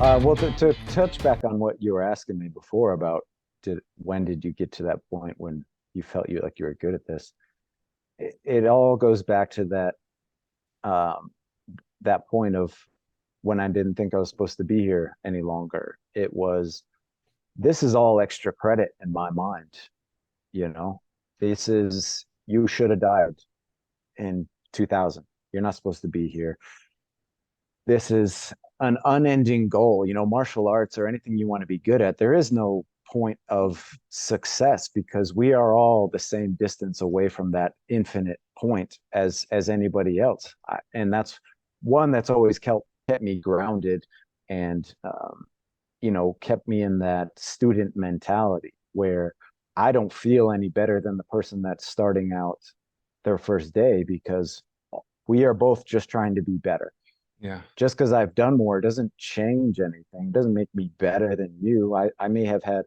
Well, to touch back on what you were asking me before about when did you get to that point when you felt you were good at this? It all goes back to um, that point of when I didn't think I was supposed to be here any longer. It was this is all extra credit in my mind, you know. This is you should have died in 2000. You're not supposed to be here. This is an unending goal. Martial arts or anything you want to be good at, there is no point of success because we are all the same distance away from that infinite point as anybody else. And that's one that's always kept me grounded and kept me in that student mentality where I don't feel any better than the person that's starting out their first day because we are both just trying to be better. Yeah. Just because I've done more doesn't change anything. It doesn't make me better than you. I may have had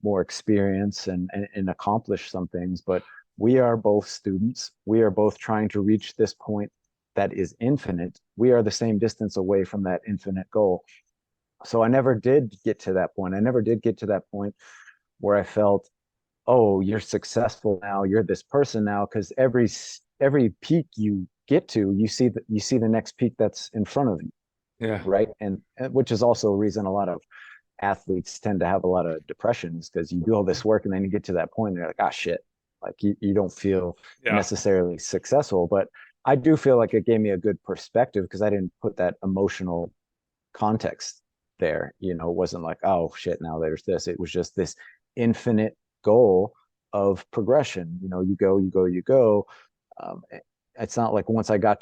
more experience and accomplished some things, but we are both students. We are both trying to reach this point that is infinite. We are the same distance away from that infinite goal. So I never did get to that point. I never did get to that point where I felt, oh, you're successful now. You're this person now, because every peak you get to, you see the next peak that's in front of you, Yeah. right? And which is also a reason a lot of athletes tend to have a lot of depressions because you do all this work and then you get to that point and you're like, ah, shit, like you don't feel Yeah. necessarily successful. But I do feel like it gave me a good perspective because I didn't put that emotional context there. It wasn't like, oh shit, now there's this. It was just this infinite goal of progression. You go. Um, it's not like once I get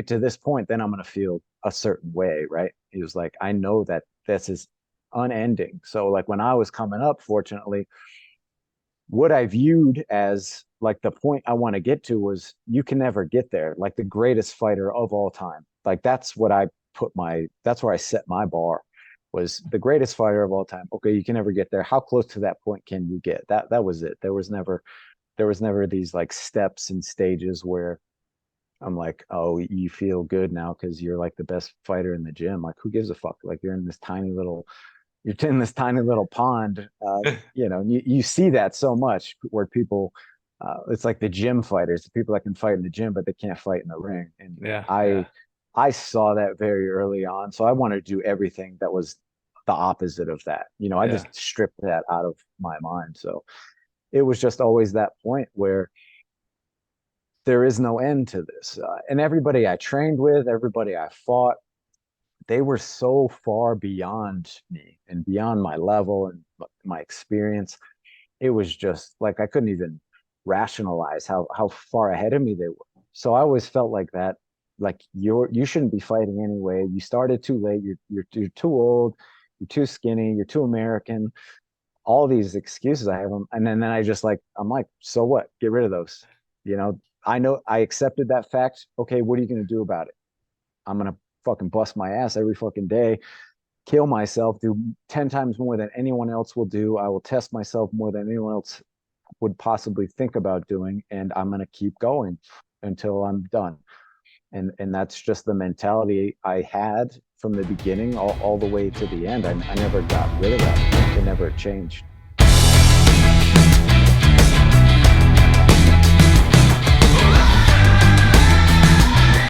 to this point, then I'm going to feel a certain way, right? It was like, I know that this is unending. So like when I was coming up, fortunately, what I viewed as like the point I want to get to was you can never get there. Like the greatest fighter of all time. Like that's where I set my bar was the greatest fighter of all time. Okay, you can never get there. How close to that point can you get? That was it. There was never these like steps and stages where I'm like, oh, you feel good now because you're like the best fighter in the gym. Like, who gives a fuck? Like, you're in this tiny little pond. You see that so much where people, it's like the gym fighters, the people that can fight in the gym, but they can't fight in the ring. And Yeah. I, Yeah. I saw that very early on. So I wanted to do everything that was the opposite of that. I Yeah. just stripped that out of my mind. So it was just always that point where there is no end to this. And everybody I trained with, everybody I fought, they were so far beyond me and beyond my level and my experience. It was just like I couldn't even rationalize how far ahead of me they were. So I always felt like that, like you shouldn't be fighting anyway. You started too late. You're too old. You're too skinny. You're too American. All these excuses I have them, and then I just like I'm like, so what? Get rid of those. I know I accepted that fact. Okay, what are you going to do about it? I'm going to fucking bust my ass every fucking day, kill myself, do 10 times more than anyone else will do. I will test myself more than anyone else would possibly think about doing. And I'm going to keep going until I'm done. And that's just the mentality I had from the beginning all the way to the end. I never got rid of that. It never changed.